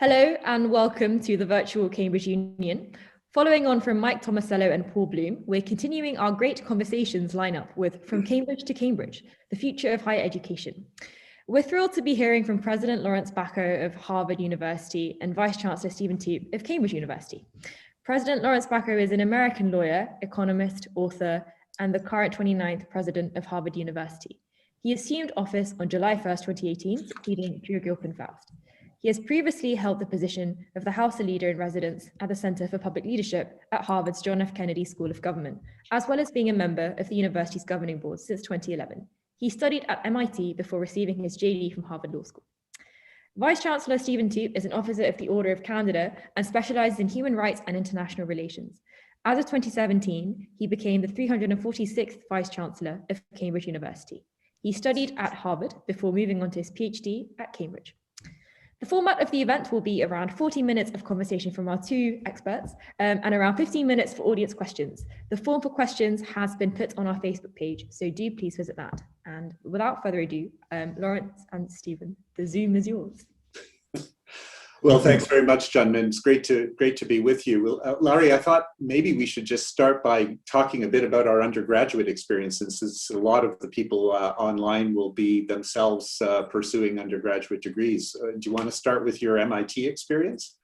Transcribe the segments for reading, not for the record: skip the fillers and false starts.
Hello and welcome to the virtual Cambridge Union. Following on from Mike Tomasello and Paul Bloom, we're continuing our great conversations lineup with From Cambridge to Cambridge, the future of higher education. We're thrilled to be hearing from President Lawrence Bacow of Harvard University and Vice Chancellor Stephen Toope of Cambridge University. President Lawrence Bacow is an American lawyer, economist, author, and the current 29th president of Harvard University. He assumed office on July 1st, 2018, succeeding Drew Gilpin-Faust. He has previously held the position of the House Leader in Residence at the Center for Public Leadership at Harvard's John F. Kennedy School of Government, as well as being a member of the university's governing board since 2011. He studied at MIT before receiving his JD from Harvard Law School. Vice Chancellor Stephen Toope is an officer of the Order of Canada and specializes in human rights and international relations. As of 2017, he became the 346th Vice Chancellor of Cambridge University. He studied at Harvard before moving on to his PhD at Cambridge. The format of the event will be around 40 minutes of conversation from our two experts and around 15 minutes for audience questions. The form for questions has been put on our Facebook page, so do please visit that. And without further ado, Lawrence and Stephen, the Zoom is yours. Well, thanks very much, Junmin. It's great to be with you. Larry, I thought maybe we should just start by talking a bit about our undergraduate experiences, since a lot of the people online will be themselves pursuing undergraduate degrees. Do you want to start with your MIT experience?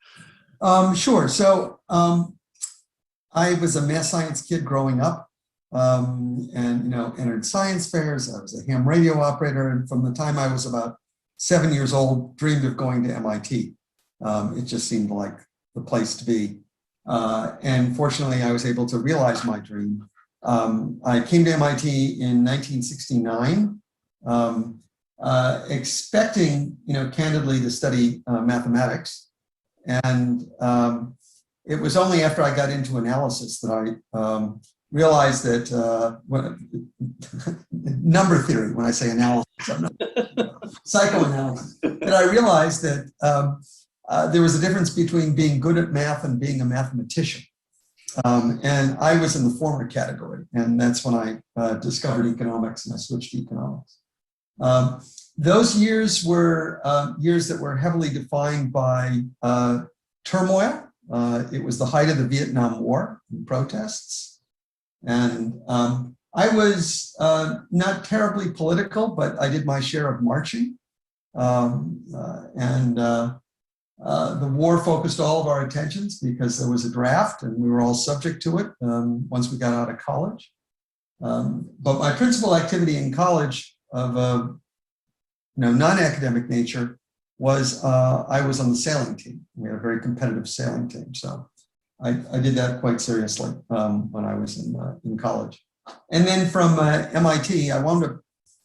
Sure. So I was a math science kid growing up, and entered science fairs. I was a ham radio operator, and from the time I was about 7 years old, dreamed of going to MIT. It just seemed like the place to be. And fortunately, I was able to realize my dream. I came to MIT in 1969, expecting, candidly to study mathematics. And it was only after I got into analysis that I realized that number theory, when I say analysis, I'm not psychoanalysis, that I realized that there was a difference between being good at math and being a mathematician. And I was in the former category, and that's when I discovered economics and I switched to economics. Those years were years that were heavily defined by turmoil. It was the height of the Vietnam War and protests. And I was not terribly political, but I did my share of marching. The war focused all of our attentions because there was a draft and we were all subject to it once we got out of college. But my principal activity in college of a non-academic nature was I was on the sailing team. We had a very competitive sailing team. So I did that quite seriously when I was in college. And then from MIT, I wound up,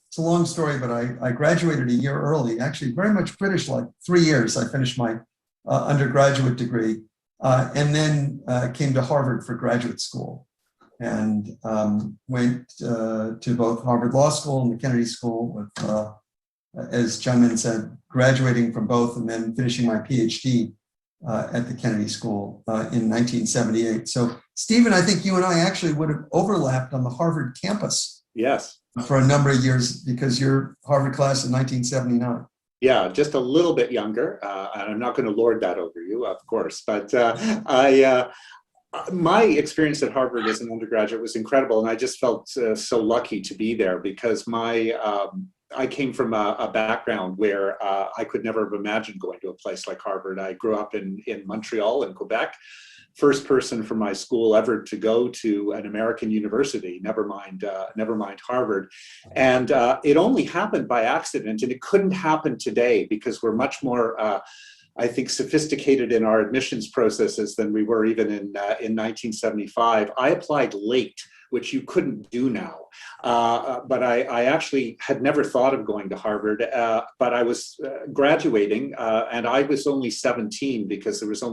it's a long story, but I graduated a year early, actually very much British, like 3 years. I finished my undergraduate degree and then came to Harvard for graduate school and went to both Harvard Law School and the Kennedy School with, as Junmin said, graduating from both and then finishing my PhD at the Kennedy School in 1978. So, Stephen, I think you and I actually would have overlapped on the Harvard campus. Yes. For a number of years, because you're Harvard class in 1979. Yeah, just a little bit younger. And I'm not going to lord that over you, of course. But my experience at Harvard as an undergraduate was incredible. And I just felt so lucky to be there because I came from a background where I could never have imagined going to a place like Harvard. I grew up in Montreal in Quebec. First person from my school ever to go to an American university, never mind Harvard. And it only happened by accident, and it couldn't happen today because we're much more, I think, sophisticated in our admissions processes than we were even in 1975. I applied late, which you couldn't do now. But I actually had never thought of going to Harvard, but I was graduating and I was only 17 because there's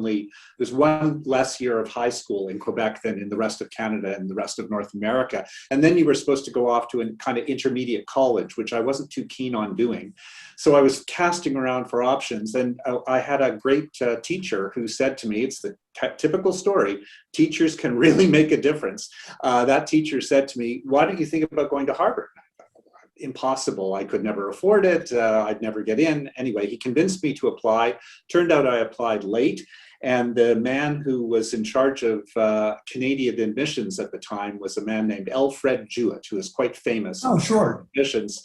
one less year of high school in Quebec than in the rest of Canada and the rest of North America. And then you were supposed to go off to a kind of intermediate college, which I wasn't too keen on doing. So I was casting around for options, and I had a great teacher who said to me, it's the typical story, teachers can really make a difference. That teacher said to me, why don't you think about going to Harvard? impossible. I could never afford it. I'd never get in. Anyway, he convinced me to apply. Turned out I applied late. And the man who was in charge of Canadian admissions at the time was a man named Alfred Jewett, who is quite famous. Oh, sure. Admissions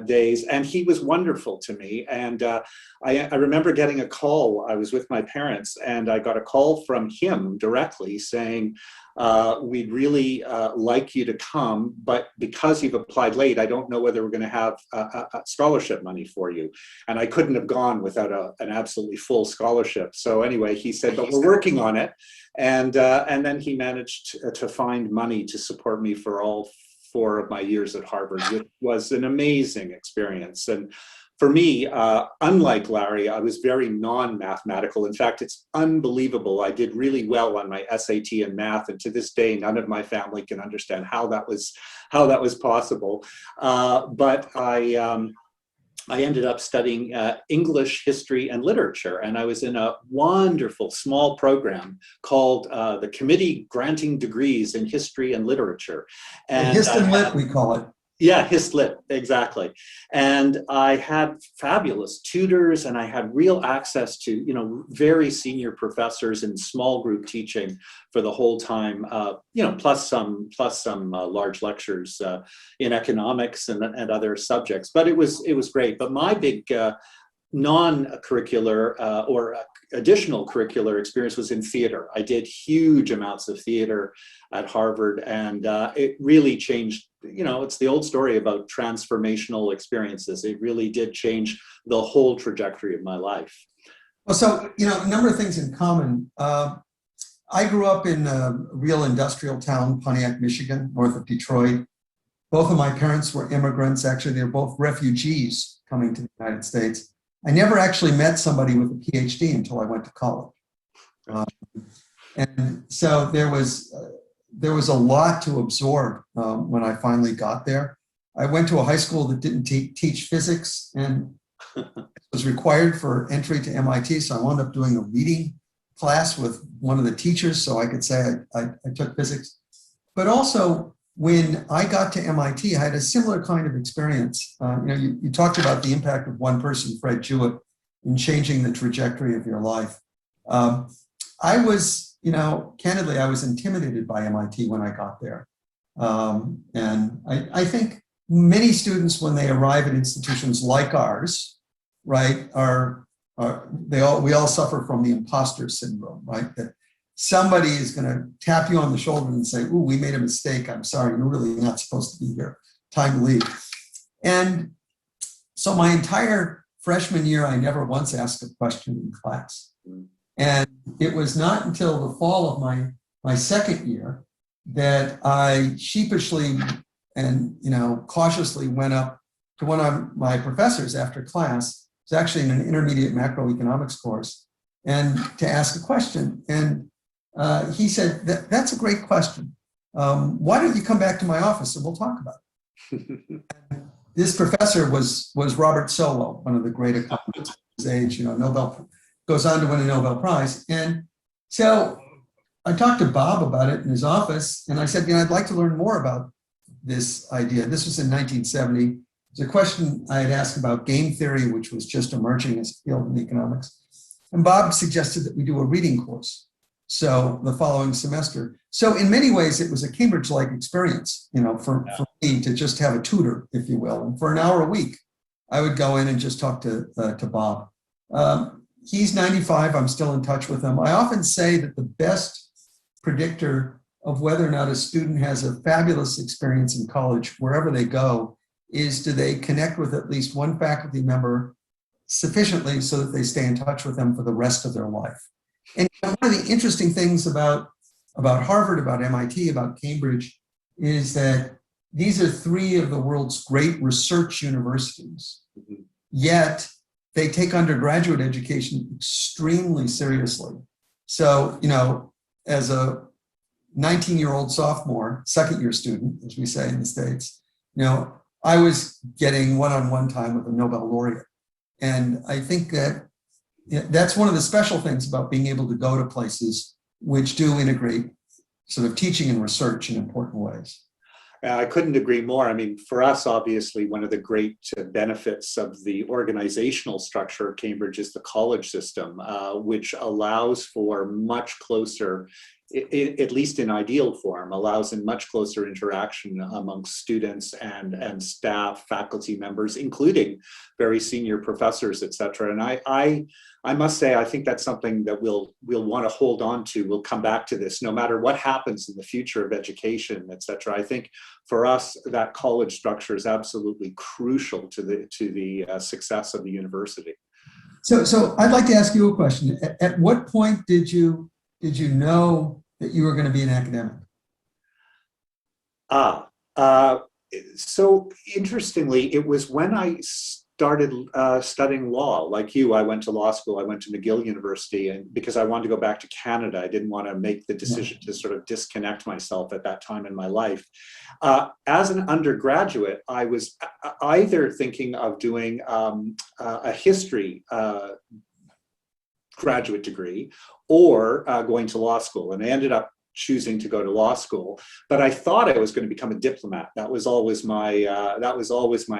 days. And he was wonderful to me. And I remember getting a call. I was with my parents, and I got a call from him directly saying, we'd really like you to come, but because you've applied late, I don't know whether we're going to have a scholarship money for you. And I couldn't have gone without an absolutely full scholarship. So anyway, he said, but we're working on it. And then he managed to find money to support me for all 4 of my years at Harvard, which was an amazing experience. And for me, unlike Larry, I was very non-mathematical. In fact, it's unbelievable. I did really well on my SAT in math, and to this day, none of my family can understand how that was possible. But I ended up studying English, history, and literature, and I was in a wonderful small program called the Committee Granting Degrees in History and Literature. And Hist and Lit, we call it. Yeah, Hist Lit, exactly. And I had fabulous tutors, and I had real access to, very senior professors in small group teaching for the whole time, plus some large lectures in economics and other subjects. But it was great. But my big non-curricular or additional curricular experience was in theater. I did huge amounts of theater at Harvard, and it really changed. It's the old story about transformational experiences. It really did change the whole trajectory of my life. Well, so, a number of things in common. I grew up in a real industrial town, Pontiac, Michigan, north of Detroit. Both of my parents were immigrants. Actually, they were both refugees coming to the United States. I never actually met somebody with a PhD until I went to college. And so there was a lot to absorb when I finally got there. I went to a high school that didn't teach physics, and it was required for entry to MIT. So I wound up doing a reading class with one of the teachers so I could say I took physics. But also, when I got to MIT, I had a similar kind of experience. You talked about the impact of one person, Fred Jewett, in changing the trajectory of your life. I was, candidly, I was intimidated by MIT when I got there. And I think many students, when they arrive at institutions like ours, right, we all suffer from the imposter syndrome, right? That somebody is going to tap you on the shoulder and say, "Ooh, we made a mistake. I'm sorry. You're really not supposed to be here. Time to leave." And so my entire freshman year, I never once asked a question in class. And it was not until the fall of my second year that I sheepishly and cautiously went up to one of my professors after class. It was actually in an intermediate macroeconomics course, and to ask a question. And he said, "That's a great question. Why don't you come back to my office and we'll talk about it?" This professor was Robert Solow, one of the great economists of his age, goes on to win a Nobel Prize. And so I talked to Bob about it in his office, and I said, I'd like to learn more about this idea. This was in 1970. It was a question I had asked about game theory, which was just emerging as a field in economics. And Bob suggested that we do a reading course. So the following semester. So in many ways, it was a Cambridge-like experience, for me to just have a tutor, if you will. And for an hour a week, I would go in and just talk to Bob. He's 95. I'm still in touch with him. I often say that the best predictor of whether or not a student has a fabulous experience in college, wherever they go, is do they connect with at least one faculty member sufficiently so that they stay in touch with them for the rest of their life. And one of the interesting things about Harvard, about MIT, about Cambridge, is that these are 3 of the world's great research universities. Yet they take undergraduate education extremely seriously. So, as a 19-year-old sophomore, second-year student, as we say in the States, I was getting one-on-one time with a Nobel laureate. And I think that's one of the special things about being able to go to places which do integrate sort of teaching and research in important ways. I couldn't agree more. I mean, for us, obviously, one of the great benefits of the organizational structure of Cambridge is the college system, which allows for much closer, at least in ideal form, allows in much closer interaction amongst students and staff, faculty members, including very senior professors, et cetera. And I must say, I think that's something that we'll want to hold on to. We'll come back to this, no matter what happens in the future of education, et cetera. I think for us, that college structure is absolutely crucial to the success of the university. So I'd like to ask you a question. At what point did you know that you were going to be an academic? So interestingly, it was when I started studying law. Like you, I went to law school. I went to McGill University, and because I wanted to go back to Canada, I didn't want to make the decision to sort of disconnect myself at that time in my life. As an undergraduate, I was either thinking of doing a history graduate degree or going to law school, and I ended up choosing to go to law school, but I thought I was going to become a diplomat. That was always my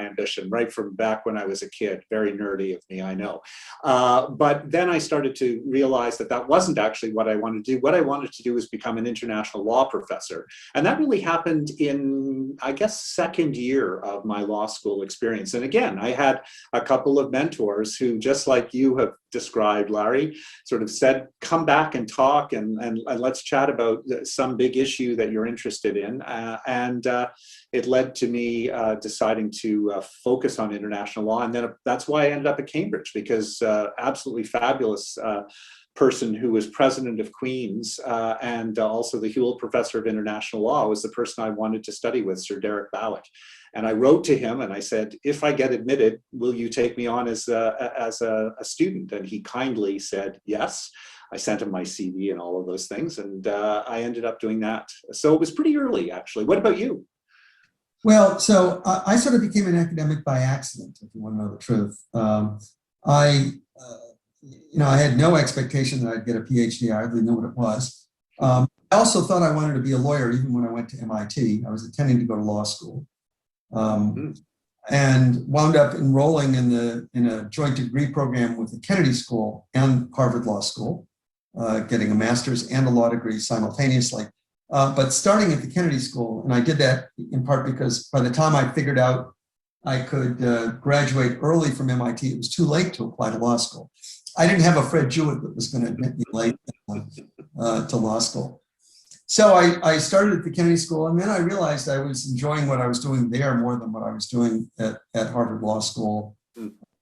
ambition, right from back when I was a kid. Very nerdy of me, I know. But then I started to realize that that wasn't actually what I wanted to do. What I wanted to do was become an international law professor, and that really happened in, I guess, second year of my law school experience. And again, I had a couple of mentors who, just like you have described, Larry, sort of said, come back and talk and let's chat about some big issue that you're interested in. And it led to me deciding to focus on international law. And then that's why I ended up at Cambridge, because absolutely fabulous person who was president of Queen's and also the Hewell Professor of International Law was the person I wanted to study with, Sir Derek Ballot. And I wrote to him and I said, if I get admitted, will you take me on as a student? And he kindly said, yes. I sent him my CV and all of those things. And I ended up doing that. So it was pretty early, actually. What about you? Well, so I sort of became an academic by accident, if you want to know the truth. I had no expectation that I'd get a PhD. I hardly knew what it was. I also thought I wanted to be a lawyer even when I went to MIT. I was intending to go to law school. And wound up enrolling in a joint degree program with the Kennedy School and Harvard Law School, getting a master's and a law degree simultaneously. But starting at the Kennedy School, and I did that in part because by the time I figured out I could graduate early from MIT, it was too late to apply to law school. I didn't have a Fred Jewett that was going to admit me late to law school. So I started at the Kennedy School, and then I realized I was enjoying what I was doing there more than what I was doing at Harvard Law School.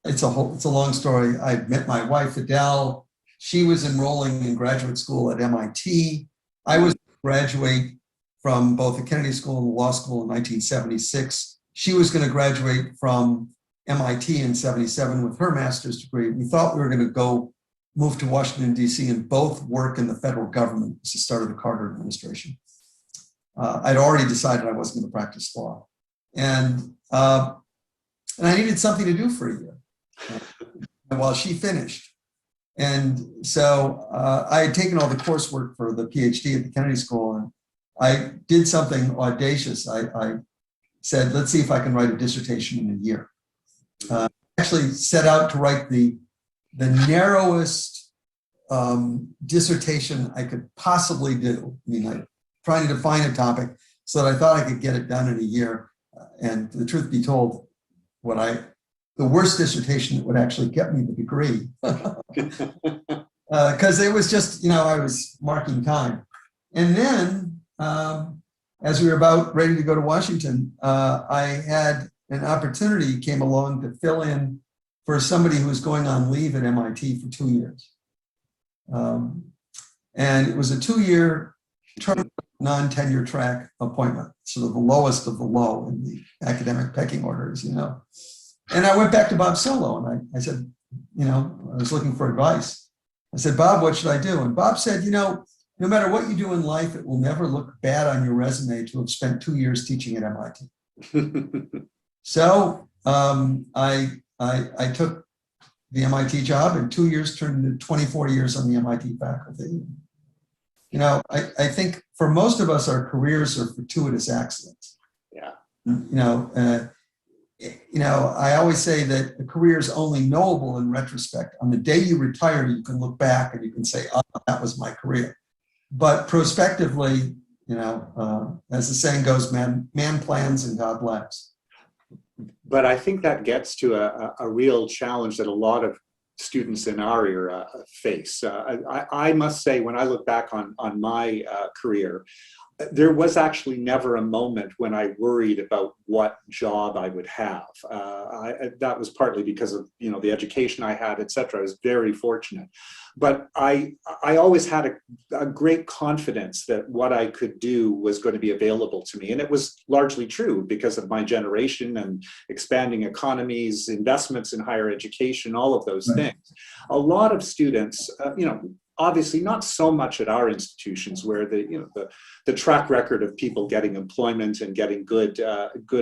It's a long story. I met my wife, Adele. She was enrolling in graduate school at MIT. I was graduate from both the Kennedy School and the law school in 1976. She was going to graduate from MIT in 77 with her master's degree. We thought we were going to move to Washington, D.C. and both work in the federal government. It's the start of the Carter administration. I'd already decided I wasn't going to practice law. And I needed something to do for a year while she finished. And so I had taken all the coursework for the PhD at the Kennedy School, and I did something audacious. I said, let's see if I can write a dissertation in a year. I actually set out to write the narrowest dissertation I could possibly do. I mean, trying to define a topic so that I thought I could get it done in a year. And the truth be told, the worst dissertation that would actually get me the degree, because it was just, I was marking time. And then, as we were about ready to go to Washington, I had an opportunity came along to fill in for somebody who was going on leave at MIT for 2 years. And it was a 2-year term, non-tenure track appointment, sort of the lowest of the low in the academic pecking orders, And I went back to Bob Solo and I said, I was looking for advice. I said, Bob, what should I do? And Bob said, no matter what you do in life, it will never look bad on your resume to have spent 2 years teaching at MIT. So I took the MIT job, and 2 years turned into 24 years on the MIT faculty. I think for most of us, our careers are fortuitous accidents. Yeah. I always say that a career is only knowable in retrospect. On the day you retire, you can look back and you can say, oh, that was my career. But prospectively, as the saying goes, man plans and God laughs. But I think that gets to a real challenge that a lot of students in our era face. I must say, when I look back on my career, there was actually never a moment when I worried about what job I would have. That was partly because of the education I had, et cetera. I was very fortunate. But I always had a great confidence that what I could do was going to be available to me. And it was largely true because of my generation and expanding economies, investments in higher education, all of those things. A lot of students, obviously not so much at our institutions where the track record of people getting employment and getting good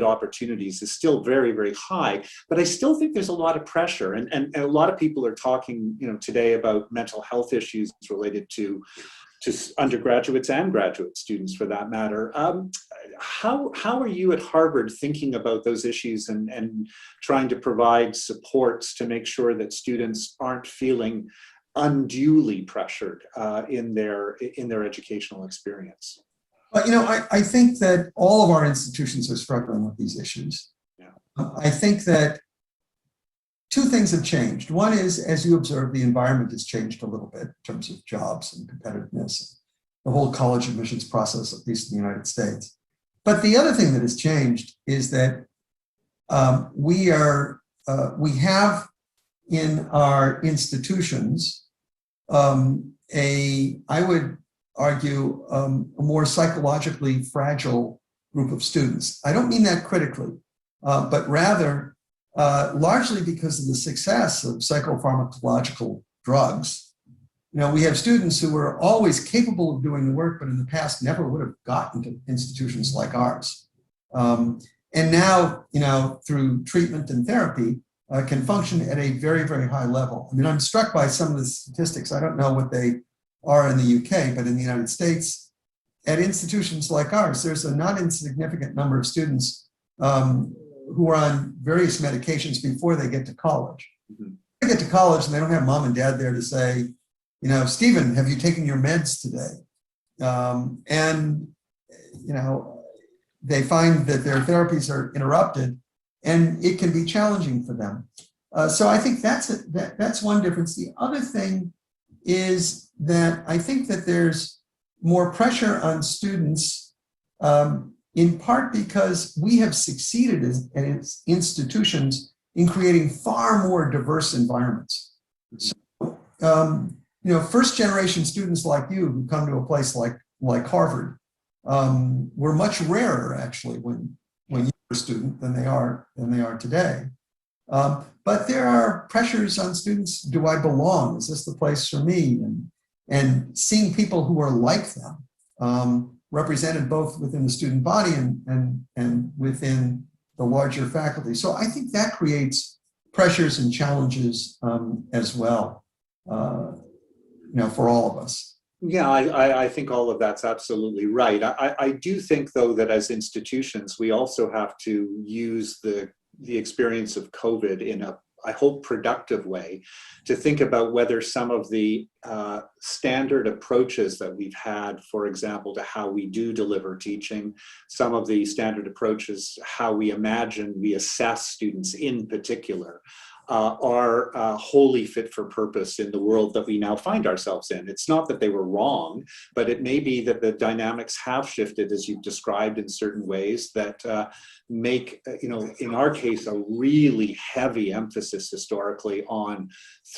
opportunities is still very, very high. But I still think there's a lot of pressure, and a lot of people are talking today about mental health issues related to undergraduates and graduate students, for that matter. How are you at Harvard thinking about those issues and trying to provide supports to make sure that students aren't feeling unduly pressured in their educational experience? Well, I think that all of our institutions are struggling with these issues. Yeah. I think that two things have changed. One is, as you observe, the environment has changed a little bit in terms of jobs and competitiveness, the whole college admissions process, at least in the United States. But the other thing that has changed is that we have in our institutions I would argue, a more psychologically fragile group of students. I don't mean that critically, but rather largely because of the success of psychopharmacological drugs. We have students who were always capable of doing the work, but in the past never would have gotten to institutions like ours. And now, through treatment and therapy, can function at a very, very high level. I mean, I'm struck by some of the statistics. I don't know what they are in the UK, but in the United States, at institutions like ours, there's a not insignificant number of students who are on various medications before they get to college. Mm-hmm. They get to college and they don't have mom and dad there to say, Stephen, have you taken your meds today? They find that their therapies are interrupted, and it can be challenging for them. So I think that's one difference. The other thing is that I think that there's more pressure on students, in part because we have succeeded as institutions in creating far more diverse environments. So, first generation students like you who come to a place like Harvard were much rarer actually when you were a student than they are today. But there are pressures on students. Do I belong? Is this the place for me? And seeing people who are like them represented both within the student body and within the larger faculty. So I think that creates pressures and challenges as well, for all of us. Yeah, I think all of that's absolutely right. I do think, though, that as institutions, we also have to use the experience of COVID in a, I hope, productive way to think about whether some of the standard approaches that we've had, for example, to how we do deliver teaching, some of the standard approaches, how we imagine we assess students in particular, are wholly fit for purpose in the world that we now find ourselves in. It's not that they were wrong, but it may be that the dynamics have shifted, as you've described, in certain ways that make, in our case, a really heavy emphasis historically on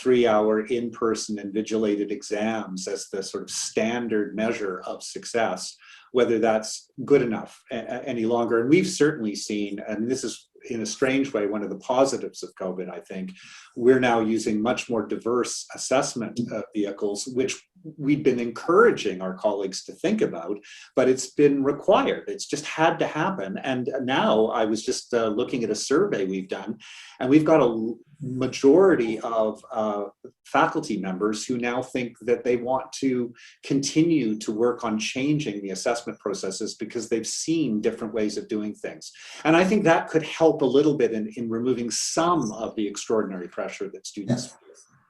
3-hour in-person invigilated exams as the sort of standard measure of success, whether that's good enough any longer. And we've certainly seen, and this is in a strange way one of the positives of COVID, I think, we're now using much more diverse assessment vehicles, which we've been encouraging our colleagues to think about, but it's been required. It's just had to happen. And now I was just looking at a survey we've done, and we've got a majority of faculty members who now think that they want to continue to work on changing the assessment processes because they've seen different ways of doing things. And I think that could help a little bit in removing some of the extraordinary pressure that students feel.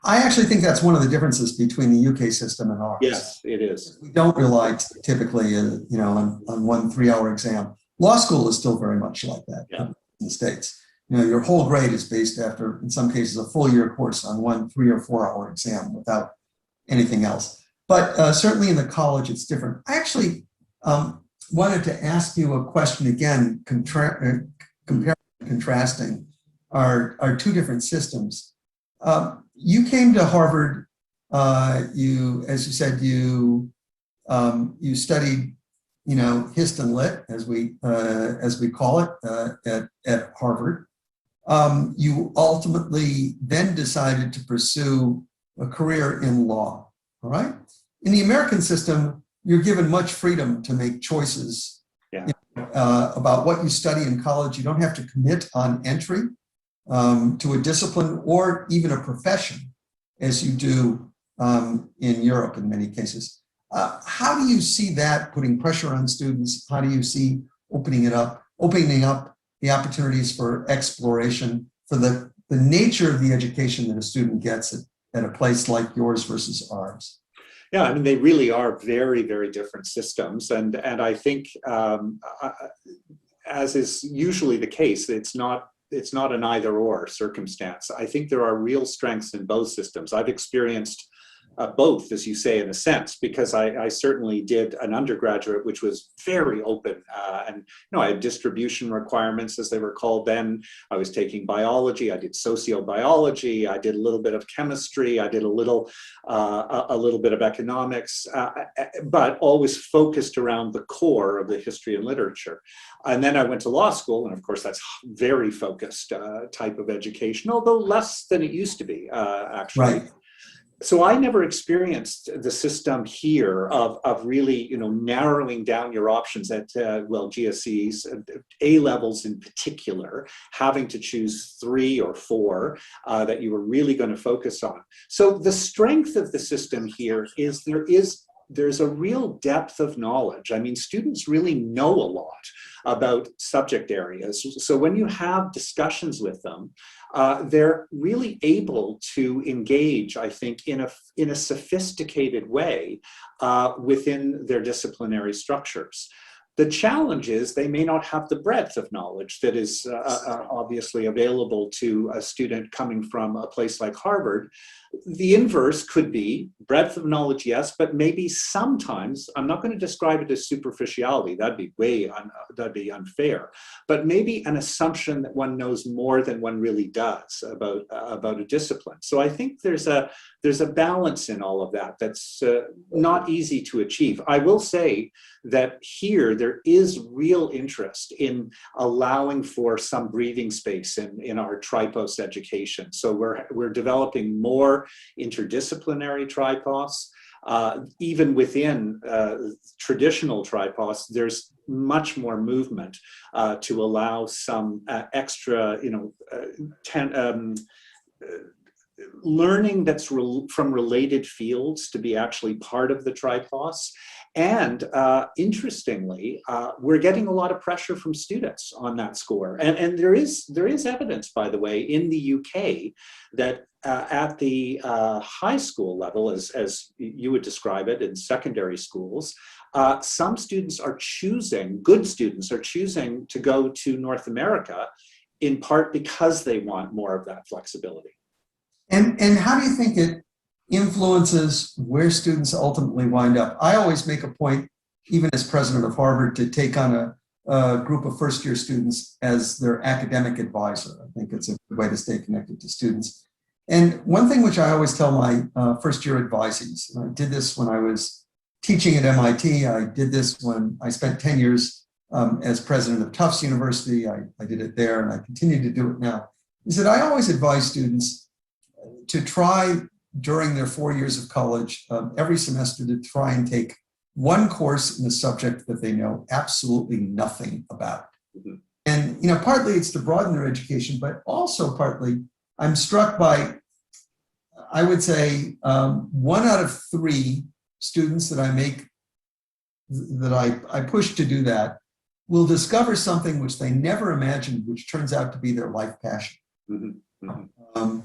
I actually think that's one of the differences between the UK system and ours. Yes, it is. We don't rely typically, on 1 3-hour exam. Law school is still very much like that in the States. Your whole grade is based after, in some cases, a full year course on 1 3 or 4 hour exam without anything else. But certainly in the college, it's different. I actually wanted to ask you a question again, comparing and contrasting our two different systems. You came to Harvard. You, as you said, you studied, Hist and Lit, as we call it, at Harvard. You ultimately then decided to pursue a career in law. All right. In the American system, you're given much freedom to make choices about what you study in college. You don't have to commit on entry to a discipline or even a profession, as you do in Europe in many cases. How do you see that putting pressure on students? How do you see opening up the opportunities for exploration, for the nature of the education that a student gets at a place like yours versus ours? Yeah, I mean, they really are very, very different systems. And I think, as is usually the case, it's not an either or circumstance. I think there are real strengths in both systems. I've experienced both, as you say, in a sense, because I certainly did an undergraduate, which was very open. And I had distribution requirements, as they were called then. I was taking biology. I did sociobiology. I did a little bit of chemistry. I did a little bit of economics, but always focused around the core of the history and literature. And then I went to law school, and of course, that's very focused type of education, although less than it used to be, actually. Right. So I never experienced the system here of really, narrowing down your options at, GCSEs, A levels in particular, having to choose 3 or 4 that you were really going to focus on. So the strength of the system here is there's a real depth of knowledge. I mean, students really know a lot about subject areas. So when you have discussions with them, they're really able to engage, I think, in a sophisticated way within their disciplinary structures. The challenge is they may not have the breadth of knowledge that is obviously available to a student coming from a place like Harvard. The inverse could be breadth of knowledge, yes, but maybe sometimes, I'm not going to describe it as superficiality, that'd be unfair, but maybe an assumption that one knows more than one really does about a discipline. So I think there's a balance in all of that that's not easy to achieve. I will say that here there is real interest in allowing for some breathing space in our tripos education. So we're developing more interdisciplinary tripos. Even within traditional tripos, there's much more movement to allow some extra, learning that's from related fields to be actually part of the tripos. And interestingly, we're getting a lot of pressure from students on that score. And there is evidence, by the way, in the UK that at the high school level, as you would describe it, in secondary schools, some students are choosing, good students are choosing to go to North America, in part because they want more of that flexibility. And how do you think it influences where students ultimately wind up? I always make a point, even as president of Harvard, to take on a group of first-year students as their academic advisor. I think it's a good way to stay connected to students. And one thing which I always tell my first-year advisees, and I did this when I was teaching at MIT, I did this when I spent 10 years as president of Tufts University, I did it there, and I continue to do it now, is that I always advise students to try during their 4 years of college, every semester, to try and take one course in a subject that they know absolutely nothing about. Mm-hmm. And partly it's to broaden their education, but also partly I'm struck by, I would say, 1 out of 3 students that I push to do that will discover something which they never imagined, which turns out to be their life passion. Mm-hmm. Mm-hmm.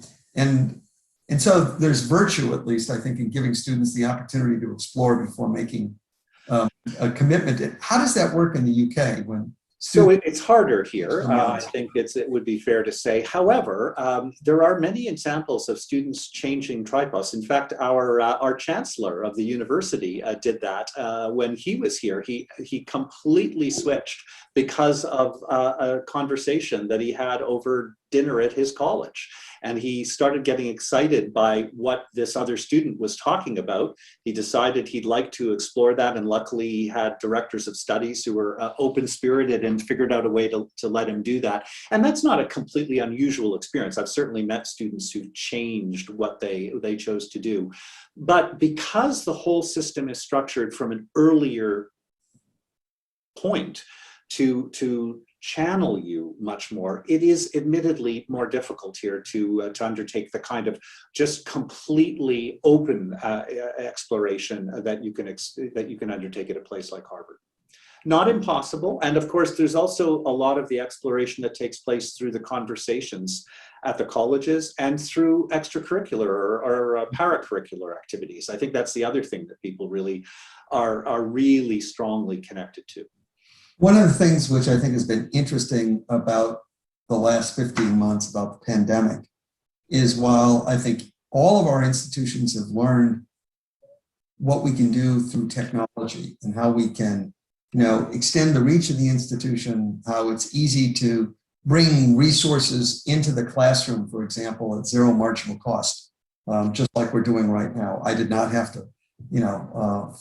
And so there's virtue, at least, I think, in giving students the opportunity to explore before making a commitment. How does that work in the UK when? So it's harder here. I think it would be fair to say. However, there are many examples of students changing tripos. In fact, our chancellor of the university did that when he was here. He completely switched because of a conversation that he had over dinner at his college. And he started getting excited by what this other student was talking about. He decided he'd like to explore that, and luckily he had directors of studies who were open-spirited and figured out a way to let him do that. And that's not a completely unusual experience. I've certainly met students who've changed what they chose to do. But because the whole system is structured from an earlier point to channel you much more, it is admittedly more difficult here to undertake the kind of just completely open exploration that you can undertake at a place like Harvard. Not impossible, and of course there's also a lot of the exploration that takes place through the conversations at the colleges and through extracurricular or paracurricular activities. I think that's the other thing that people really are really strongly connected to. One of the things which I think has been interesting about the last 15 months about the pandemic is, while I think all of our institutions have learned what we can do through technology and how we can, extend the reach of the institution, how it's easy to bring resources into the classroom, for example, at zero marginal cost, just like we're doing right now. I did not have to,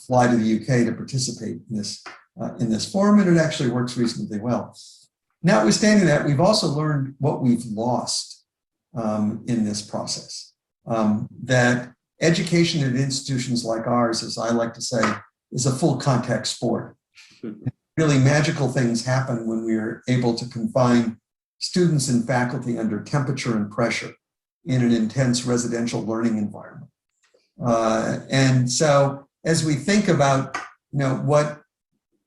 fly to the UK to participate in this forum, and it actually works reasonably well. Notwithstanding that, we've also learned what we've lost in this process. That education at institutions like ours, as I like to say, is a full contact sport. Really magical things happen when we are able to confine students and faculty under temperature and pressure in an intense residential learning environment. And so as we think about what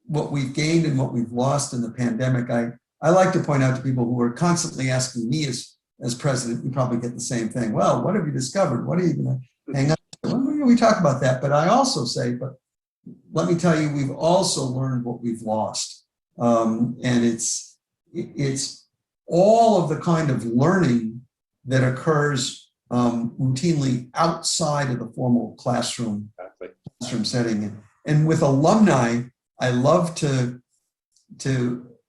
we've gained and what we've lost in the pandemic, I like to point out to people who are constantly asking me as president, you probably get the same thing. Well, what have you discovered? What are you going to hang up? Well, we talk about that, but I also say, but let me tell you, we've also learned what we've lost. And it's all of the kind of learning that occurs routinely outside of the formal classroom setting. And with alumni, I love to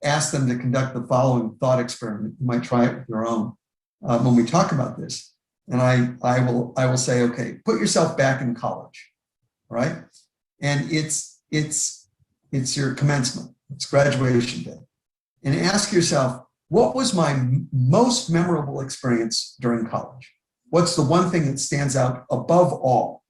ask them to conduct the following thought experiment. You might try it with your own when we talk about this. And I will say, okay, put yourself back in college, right? And it's your commencement, it's graduation day. And ask yourself, what was my most memorable experience during college? What's the one thing that stands out above all?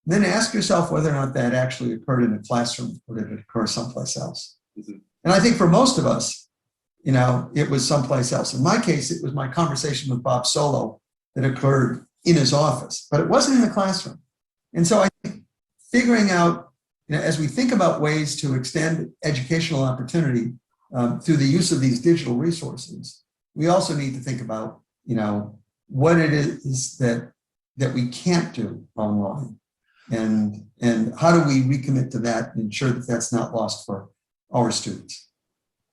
And then ask yourself whether or not that actually occurred in a classroom or did it occur someplace else. Mm-hmm. And I think for most of us, it was someplace else. In my case, it was my conversation with Bob Solow that occurred in his office, but it wasn't in the classroom. And so I think figuring out, as we think about ways to extend educational opportunity through the use of these digital resources, we also need to think about, what it is that we can't do online, and how do we recommit to that and ensure that that's not lost for our students.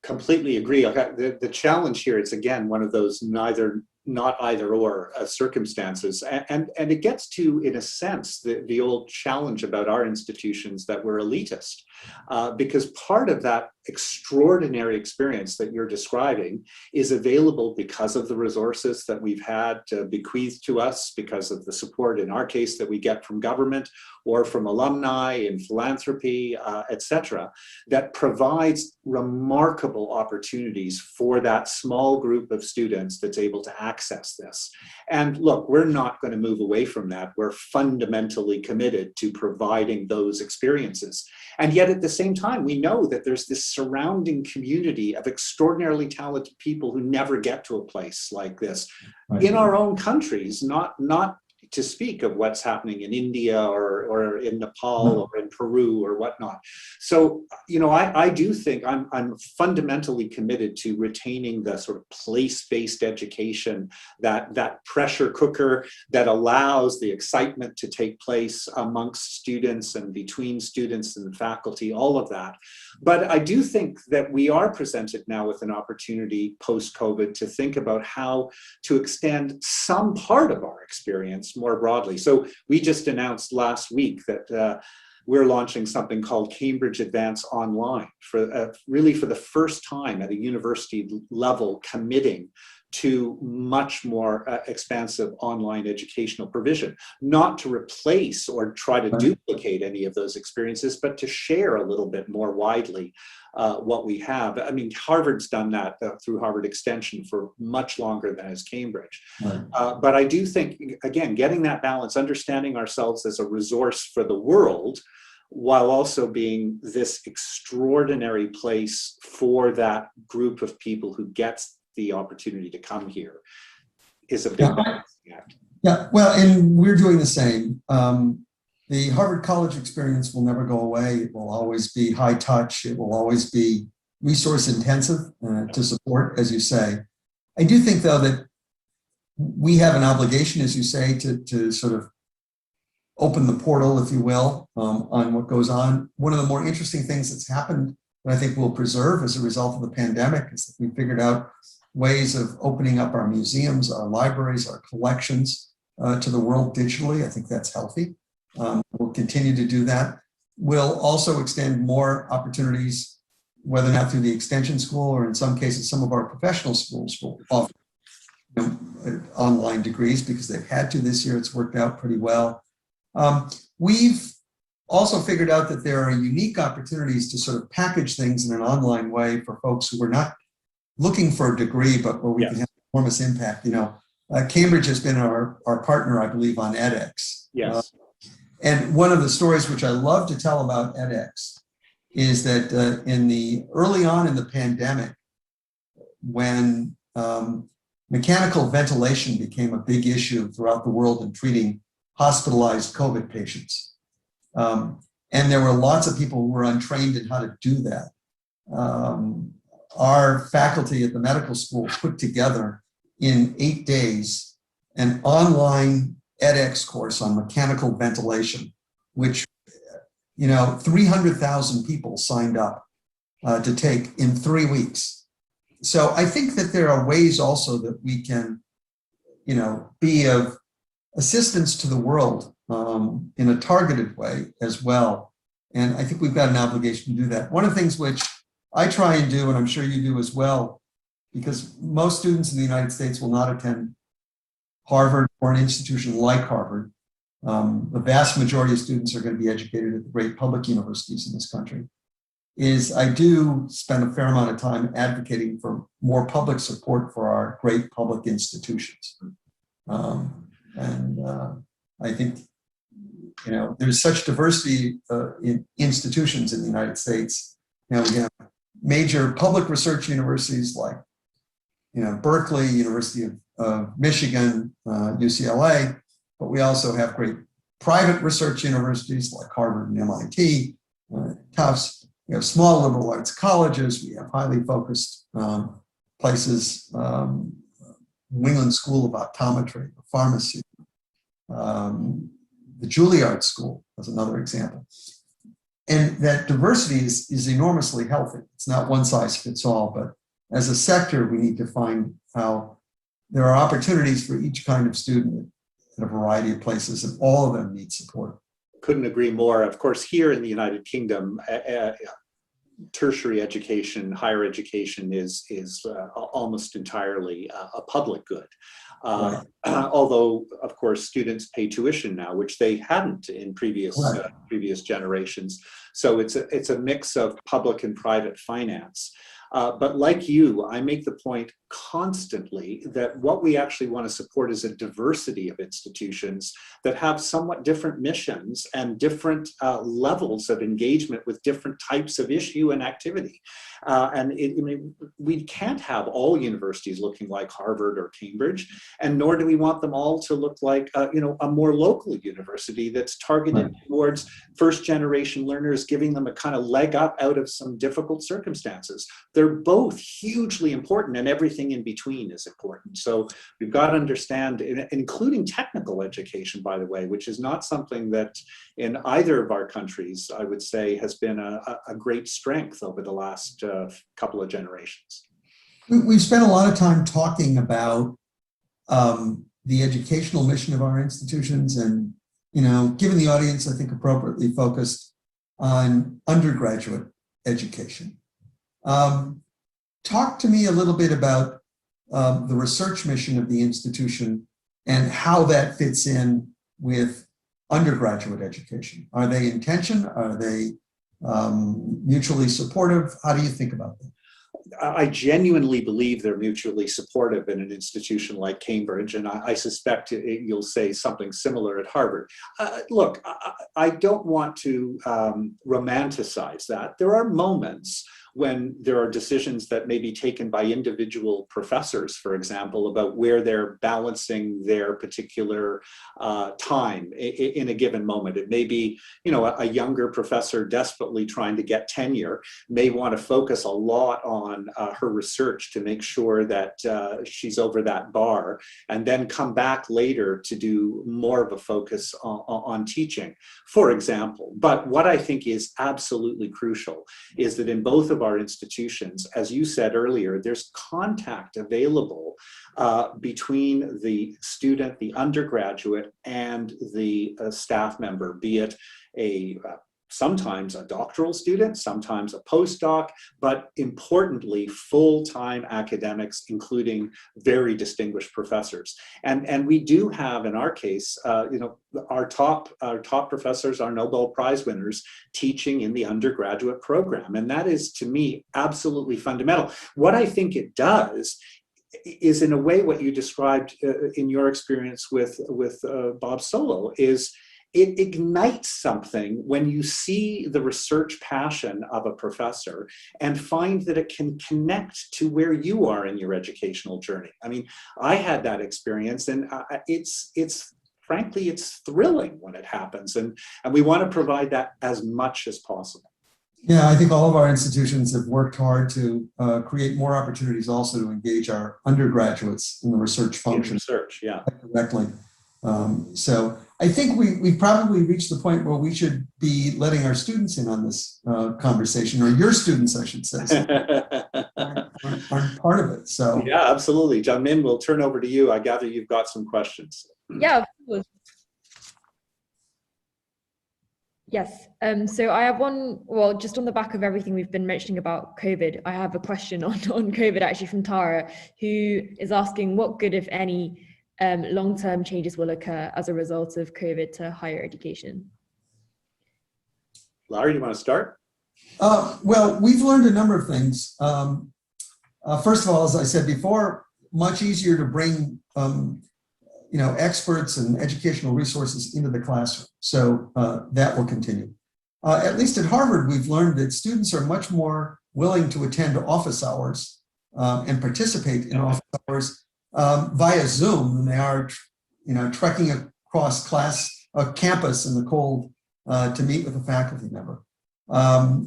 Completely agree. The challenge here, it's again one of those not either or circumstances. And it gets to, in a sense, the old challenge about our institutions that we're elitist. Because part of that extraordinary experience that you're describing is available because of the resources that we've had bequeathed to us, because of the support, in our case, that we get from government or from alumni and philanthropy, etc., that provides remarkable opportunities for that small group of students that's able to access this. And look, we're not going to move away from that. We're fundamentally committed to providing those experiences. And yet at the same time, we know that there's this surrounding community of extraordinarily talented people who never get to a place like this in our own countries, not to speak of what's happening in India or in Nepal or in Peru or whatnot. So, you know, I do think I'm fundamentally committed to retaining the sort of place-based education, that pressure cooker that allows the excitement to take place amongst students and between students and faculty, all of that. But I do think that we are presented now with an opportunity post-COVID to think about how to extend some part of our experience more broadly. So we just announced last week that we're launching something called Cambridge Advance Online, for really for the first time at a university level committing to much more expansive online educational provision, not to replace or try to duplicate any of those experiences, but to share a little bit more widely what we have. I mean, Harvard's done that through Harvard Extension for much longer than has Cambridge. But I do think, again, getting that balance, understanding ourselves as a resource for the world, while also being this extraordinary place for that group of people who gets the opportunity to come here, is a big balancing act. Yeah, well, and we're doing the same. The Harvard College experience will never go away. It will always be high touch. It will always be resource intensive to support, as you say. I do think, though, that we have an obligation, as you say, to sort of open the portal, if you will, on what goes on. One of the more interesting things that's happened that I think we'll preserve as a result of the pandemic is that we figured out ways of opening up our museums, our libraries, our collections to the world digitally. I think that's healthy. We'll continue to do that. We'll also extend more opportunities, whether or not through the extension school or in some cases, some of our professional schools will offer online degrees because they've had to this year. It's worked out pretty well. We've also figured out that there are unique opportunities to sort of package things in an online way for folks who are not looking for a degree, but where we can have enormous impact. You know, Cambridge has been our partner, I believe, on edX. Yes. And one of the stories which I love to tell about edX is that early on in the pandemic, when mechanical ventilation became a big issue throughout the world in treating hospitalized COVID patients, and there were lots of people who were untrained in how to do that. Our faculty at the medical school put together in 8 days an online edX course on mechanical ventilation, which, you know, 300,000 people signed up to take in 3 weeks. So I think that there are ways also that we can, you know, be of assistance to the world in a targeted way as well. And I think we've got an obligation to do that. One of the things which I try and do, and I'm sure you do as well, because most students in the United States will not attend Harvard or an institution like Harvard. The vast majority of students are going to be educated at the great public universities in this country. Is I do spend a fair amount of time advocating for more public support for our great public institutions. I think, you know, there's such diversity in institutions in the United States. You know, we have major public research universities like, you know, Berkeley, University of Michigan, UCLA, but we also have great private research universities like Harvard and MIT, Tufts. We have small liberal arts colleges. We have highly focused places, New England School of Optometry, Pharmacy, the Juilliard School is another example. And that diversity is enormously healthy. It's not one size fits all, but as a sector, we need to find how there are opportunities for each kind of student at a variety of places, and all of them need support. Couldn't agree more. Of course, here in the United Kingdom, tertiary education, higher education is almost entirely a public good. Right. Although, of course, students pay tuition now, which they hadn't in previous generations. So it's a mix of public and private finance. But like you, I make the point constantly that what we actually want to support is a diversity of institutions that have somewhat different missions and different levels of engagement with different types of issue and activity. We can't have all universities looking like Harvard or Cambridge, and nor do we want them all to look like a more local university that's targeted towards first-generation learners, giving them a kind of leg up out of some difficult circumstances. They're both hugely important, and everything in between is important. So we've got to understand, including technical education, by the way, which is not something that in either of our countries, I would say, has been a great strength over the last couple of generations. We've spent a lot of time talking about the educational mission of our institutions, and given the audience, I think appropriately focused on undergraduate education. Talk to me a little bit about the research mission of the institution and how that fits in with undergraduate education. Are they in tension? Are they mutually supportive? How do you think about them? I genuinely believe they're mutually supportive in an institution like Cambridge, and I suspect you'll say something similar at Harvard. Look, I don't want to romanticize that. There are moments when there are decisions that may be taken by individual professors, for example, about where they're balancing their particular time in a given moment. It may be, a younger professor desperately trying to get tenure may want to focus a lot on her research to make sure that she's over that bar, and then come back later to do more of a focus on teaching, for example. But what I think is absolutely crucial is that in both of our institutions, as you said earlier, there's contact available between the student, the undergraduate, and the staff member, be it sometimes a doctoral student, sometimes a postdoc, but importantly, full-time academics, including very distinguished professors. And we do have, in our case, our top professors are Nobel Prize winners teaching in the undergraduate program. And that is, to me, absolutely fundamental. What I think it does is, in a way, what you described in your experience with Bob Solow is, it ignites something when you see the research passion of a professor and find that it can connect to where you are in your educational journey. I mean, I had that experience, and frankly, it's thrilling when it happens, and we want to provide that as much as possible. Yeah, I think all of our institutions have worked hard to create more opportunities also to engage our undergraduates in the research function. Research, yeah. Directly. So I think we probably reached the point where we should be letting our students in on this conversation, or your students, I should say, aren't part of it. So yeah, absolutely. John Min, we'll turn over to you. I gather you've got some questions. Yeah, of course. Yes. So I have one, well, just on the back of everything we've been mentioning about COVID, I have a question on COVID actually from Tara, who is asking what good, if any, long-term changes will occur as a result of COVID to higher education. Larry, you want to start? Well, we've learned a number of things. First of all, as I said before, much easier to bring experts and educational resources into the classroom. So that will continue. At least at Harvard, we've learned that students are much more willing to attend office hours and participate in office hours via Zoom than they are, trekking across campus in the cold to meet with a faculty member.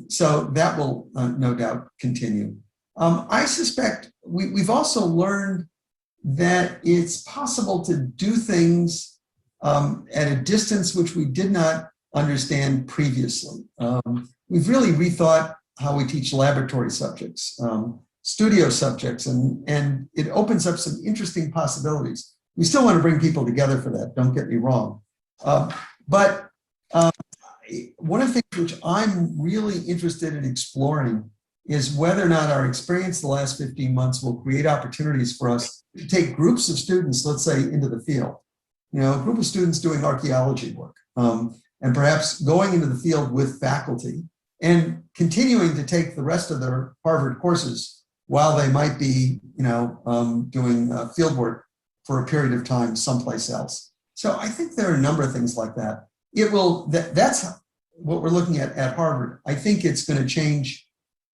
So that will no doubt continue. I suspect we've also learned that it's possible to do things at a distance which we did not understand previously. We've really rethought how we teach laboratory subjects, studio subjects, and it opens up some interesting possibilities. We still want to bring people together for that, don't get me wrong. But one of the things which I'm really interested in exploring is whether or not our experience the last 15 months will create opportunities for us to take groups of students, let's say, into the field. A group of students doing archaeology work, and perhaps going into the field with faculty and continuing to take the rest of their Harvard courses while they might be, doing field work for a period of time someplace else. So I think there are a number of things like that. That's what we're looking at Harvard. I think it's going to change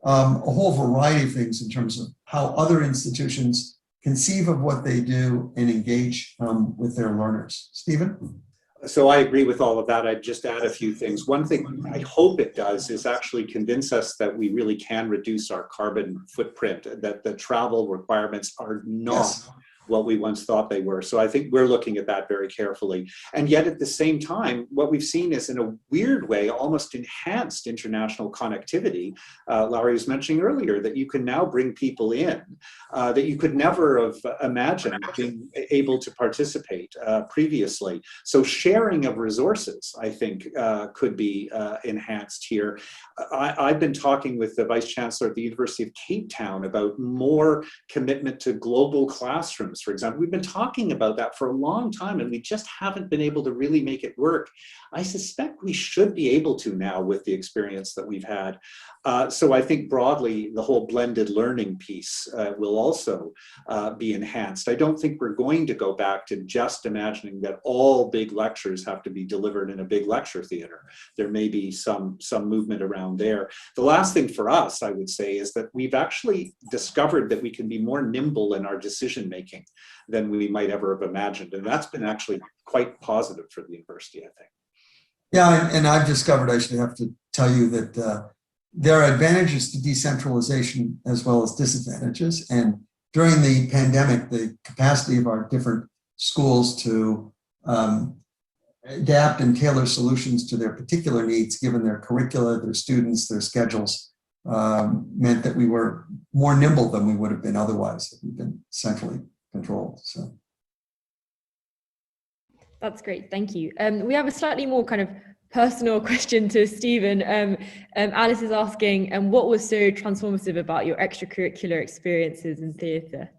a whole variety of things in terms of how other institutions conceive of what they do and engage with their learners. Stephen? So I agree with all of that. I'd just add a few things. One thing I hope it does is actually convince us that we really can reduce our carbon footprint, that the travel requirements are not what we once thought they were. So I think we're looking at that very carefully. And yet at the same time, what we've seen is, in a weird way, almost enhanced international connectivity. Larry was mentioning earlier that you can now bring people in that you could never have imagined being able to participate previously. So sharing of resources, I think, could be enhanced here. I've been talking with the Vice Chancellor at the University of Cape Town about more commitment to global classrooms, for example. We've been talking about that for a long time, and we just haven't been able to really make it work. I suspect we should be able to now with the experience that we've had. So I think broadly, the whole blended learning piece will also be enhanced. I don't think we're going to go back to just imagining that all big lectures have to be delivered in a big lecture theater. There may be some movement around there. The last thing for us, I would say, is that we've actually discovered that we can be more nimble in our decision making than we might ever have imagined. And that's been actually quite positive for the university, I think. Yeah, and I've discovered, I should have to tell you, that there are advantages to decentralization as well as disadvantages. And during the pandemic, the capacity of our different schools to adapt and tailor solutions to their particular needs, given their curricula, their students, their schedules, meant that we were more nimble than we would have been otherwise if we'd been centrally controlled. So. That's great, thank you. We have a slightly more kind of personal question to Stephen. Alice is asking, what was so transformative about your extracurricular experiences in theatre?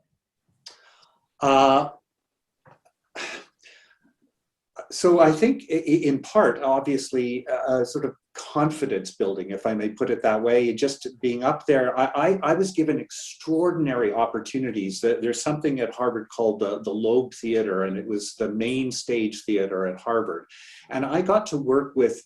So I think in part, obviously, sort of confidence building, if I may put it that way, just being up there. I was given extraordinary opportunities. There's something at Harvard called the Loeb Theater, and it was the main stage theater at Harvard. And I got to work with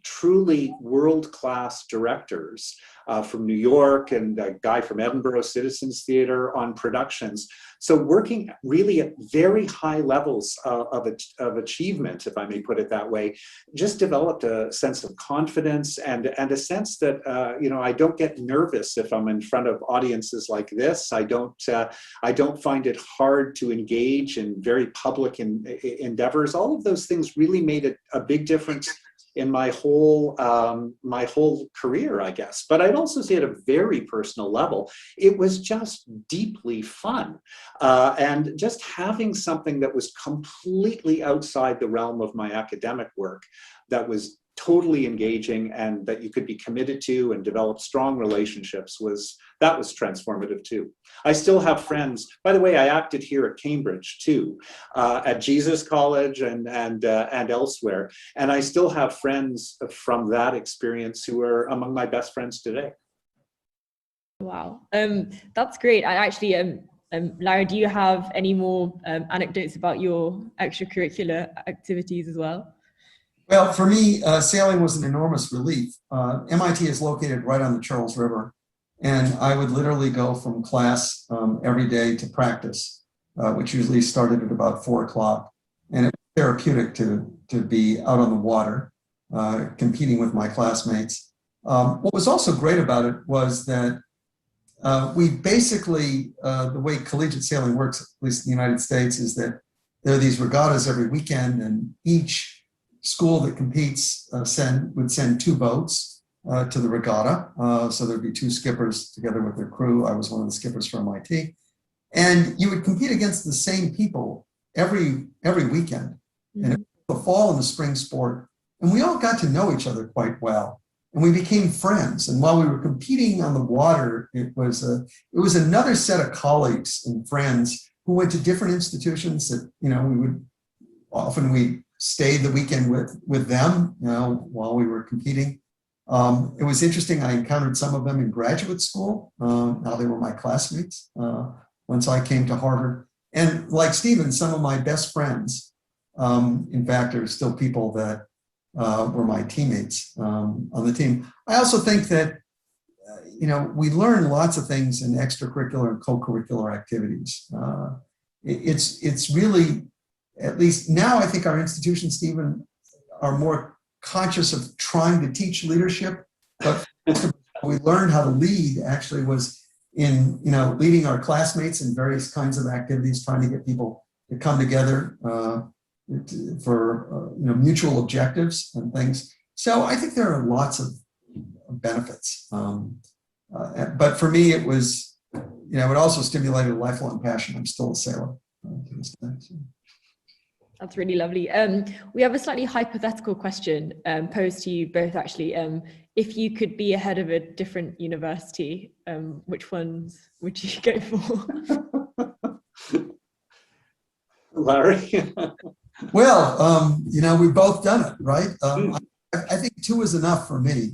truly world-class directors from New York and a guy from Edinburgh Citizens Theatre on productions. So working really at very high levels of achievement, if I may put it that way, just developed a sense of confidence and a sense that, I don't get nervous if I'm in front of audiences like this. I don't find it hard to engage in very public endeavors. All of those things really made a big difference in my whole career, I guess. But I'd also say at a very personal level, it was just deeply fun. And just having something that was completely outside the realm of my academic work, that was totally engaging and that you could be committed to and develop strong relationships, was transformative too. I still have friends. By the way, I acted here at Cambridge too, at Jesus College and elsewhere. And I still have friends from that experience who are among my best friends today. Wow, that's great. I actually, Larry, do you have any more anecdotes about your extracurricular activities as well? Well, for me, sailing was an enormous relief. MIT is located right on the Charles River, and I would literally go from class every day to practice, which usually started at about 4 o'clock. And it was therapeutic to be out on the water, competing with my classmates. What was also great about it was that we basically, the way collegiate sailing works, at least in the United States, is that there are these regattas every weekend, and each school that competes would send 2 boats to the regatta. So there'd be 2 skippers together with their crew. I was one of the skippers from MIT. And you would compete against the same people every weekend. Mm-hmm. And it was the fall and the spring sport. And we all got to know each other quite well. And we became friends. And while we were competing on the water, it was another set of colleagues and friends who went to different institutions that, we stayed the weekend with them, while we were competing. It was interesting. I encountered some of them in graduate school. Now they were my classmates once I came to Harvard. And like Stephen, some of my best friends, in fact, are still people that were my teammates on the team. I also think that, we learn lots of things in extracurricular and co-curricular activities. It's really, at least now I think our institutions, Stephen, are more conscious of trying to teach leadership, but we learned how to lead actually was in leading our classmates in various kinds of activities, trying to get people to come together for mutual objectives and things. So I think there are lots of benefits, but for me it was it also stimulated a lifelong passion. I'm still a sailor to this day. So. That's really lovely. We have a slightly hypothetical question posed to you both, actually. If you could be ahead of a different university, which ones would you go for? Larry? Well, we've both done it, right? I think 2 is enough for me.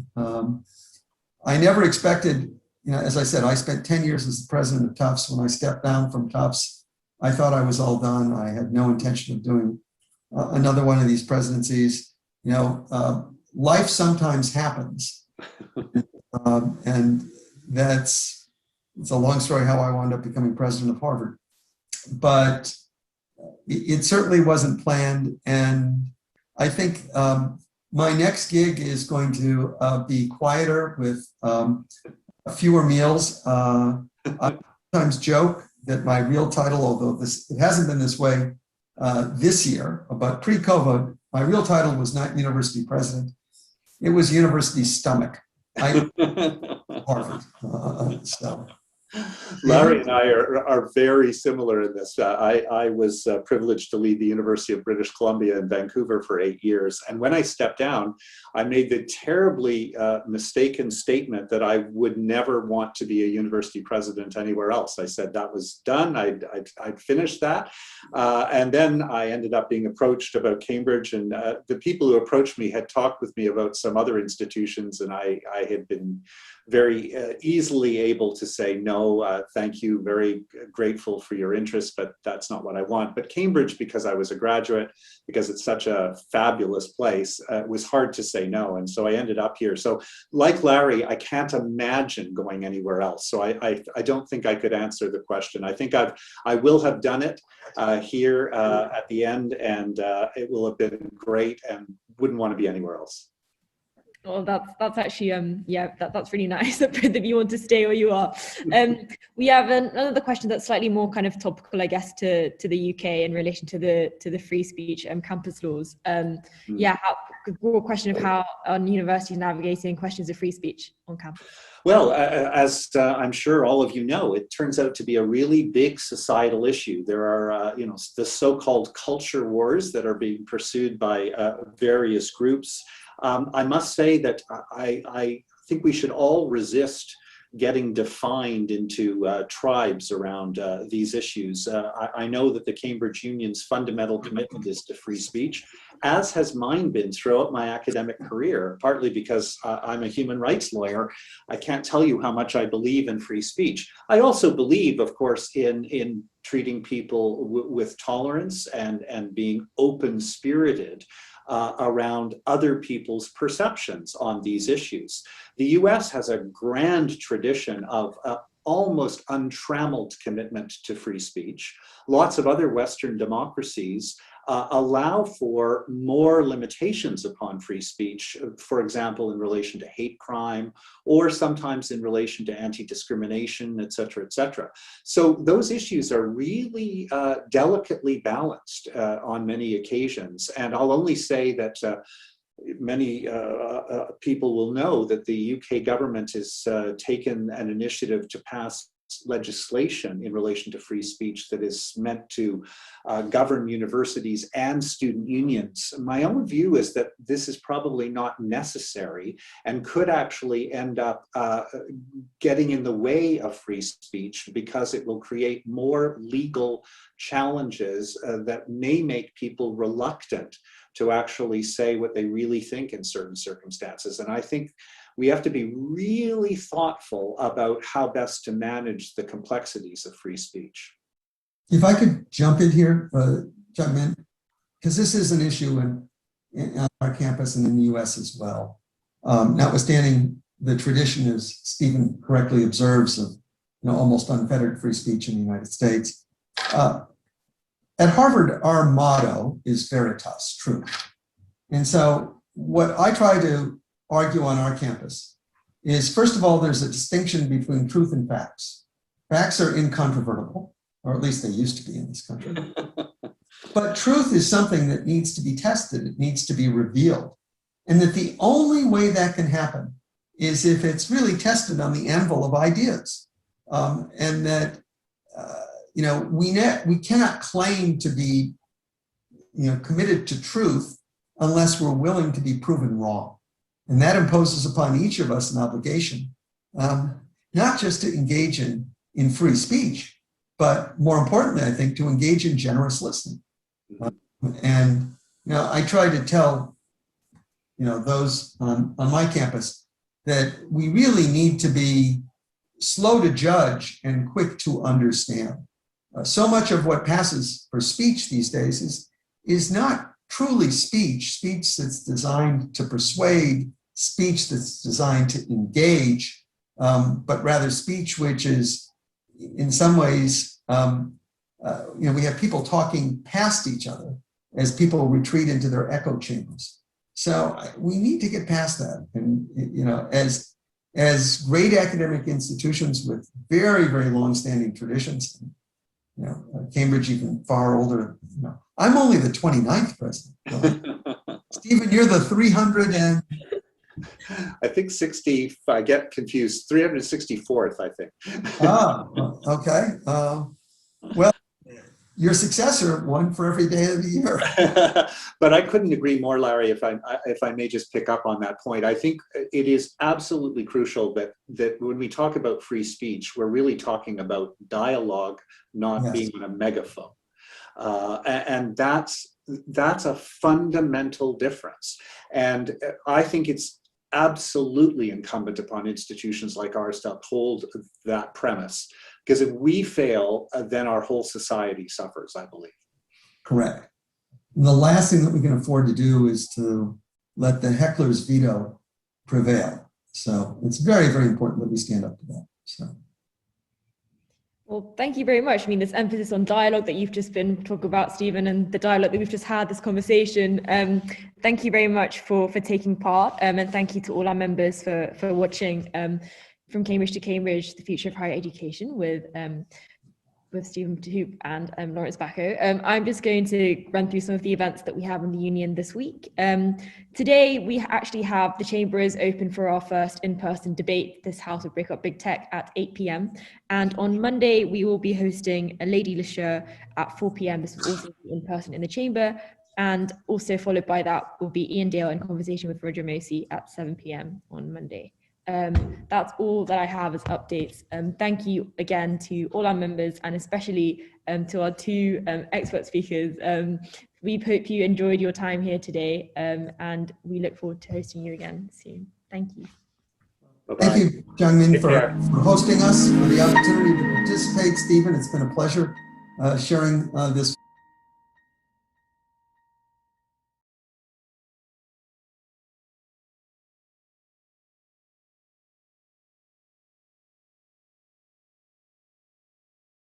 I never expected, as I said, I spent 10 years as the president of Tufts. When I stepped down from Tufts, I thought I was all done. I had no intention of doing another one of these presidencies. Life sometimes happens. And it's a long story how I wound up becoming president of Harvard. But it certainly wasn't planned. And I think my next gig is going to be quieter with fewer meals. I sometimes joke that my real title, although it hasn't been this way this year, but pre-COVID, my real title was not university president. It was university stomach. Harvard. Larry and I are very similar in this. I was privileged to lead the University of British Columbia in Vancouver for 8 years. And when I stepped down, I made the terribly mistaken statement that I would never want to be a university president anywhere else. I said that was done. I'd finished that. And then I ended up being approached about Cambridge. And the people who approached me had talked with me about some other institutions. And I had been very easily able to say, no, thank you, very grateful for your interest, but that's not what I want. But Cambridge, because I was a graduate, because it's such a fabulous place, it was hard to say no. And so I ended up here. So like Larry, I can't imagine going anywhere else. So I don't think I could answer the question. I think I will have done it here at the end, and it will have been great and wouldn't want to be anywhere else. Well, that's actually that's really nice that both of you want to stay where you are. We have another question that's slightly more kind of topical, I guess, to the UK in relation to the free speech and campus laws. Broad question of how universities navigating questions of free speech on campus. Well, as I'm sure all of you know, it turns out to be a really big societal issue. There are, the so-called culture wars that are being pursued by various groups. I must say that I think we should all resist getting defined into tribes around these issues. I know that the Cambridge Union's fundamental commitment is to free speech, as has mine been throughout my academic career, partly because I'm a human rights lawyer. I can't tell you how much I believe in free speech. I also believe, of course, in treating people with tolerance and being open-spirited around other people's perceptions on these issues. The US has a grand tradition of almost untrammeled commitment to free speech. Lots of other Western democracies allow for more limitations upon free speech, for example, in relation to hate crime, or sometimes in relation to anti-discrimination, et cetera, et cetera. So those issues are really delicately balanced on many occasions. And I'll only say that many people will know that the UK government has taken an initiative to pass legislation in relation to free speech that is meant to govern universities and student unions. My own view is that this is probably not necessary and could actually end up getting in the way of free speech, because it will create more legal challenges that may make people reluctant to actually say what they really think in certain circumstances. And I think we have to be really thoughtful about how best to manage the complexities of free speech. If I could jump in here, because this is an issue on our campus and in the US as well. Notwithstanding the tradition, as Stephen correctly observes, of almost unfettered free speech in the United States. At Harvard, our motto is veritas, truth. And so what I try to argue on our campus is, first of all, there's a distinction between truth and facts. Facts are incontrovertible, or at least they used to be in this country. But truth is something that needs to be tested, it needs to be revealed. And that the only way that can happen is if it's really tested on the anvil of ideas. And that we cannot claim to be committed to truth unless we're willing to be proven wrong. And that imposes upon each of us an obligation, not just to engage in free speech, but more importantly, I think, to engage in generous listening. And I try to tell those on my campus that we really need to be slow to judge and quick to understand. So much of what passes for speech these days is not truly speech that's designed to persuade, speech that's designed to engage, but rather speech which is, in some ways, we have people talking past each other as people retreat into their echo chambers. So we need to get past that. And as great academic institutions with very, very long-standing traditions, Cambridge even far older. I'm only the 29th president. Stephen, you're the 300 and... I think 60, I get confused, 364th, I think. Okay. Well, your successor, one for every day of the year. But I couldn't agree more, Larry, if I may just pick up on that point. I think it is absolutely crucial that when we talk about free speech, we're really talking about dialogue, not being on a megaphone. And that's a fundamental difference. And I think it's absolutely incumbent upon institutions like ours to uphold that premise. Because if we fail, then our whole society suffers, I believe. Correct. And the last thing that we can afford to do is to let the heckler's veto prevail. So it's very, very important that we stand up to that. So. Well, thank you very much. I mean, this emphasis on dialogue that you've just been talking about, Stephen, and the dialogue that we've just had, this conversation. Thank you very much for taking part, and thank you to all our members for watching From Cambridge to Cambridge, the Future of Higher Education with Stephen Toope and Lawrence Bacow. I'm just going to run through some of the events that we have in the union this week. Today, we actually have the chambers open for our first in-person debate, This House of Break Up Big Tech, at 8 p.m. And on Monday, we will be hosting a Lady Lecture at 4 p.m. This will also be in person in the chamber. And also followed by that will be Ian Dale in conversation with Roger Mosi at 7 p.m. on Monday. That's all that I have as updates. Thank you again to all our members and especially to our two expert speakers. We hope you enjoyed your time here today and we look forward to hosting you again soon. Thank you. Bye-bye. Thank you, Jungmin, for hosting us, for the opportunity to participate. Stephen, it's been a pleasure sharing this.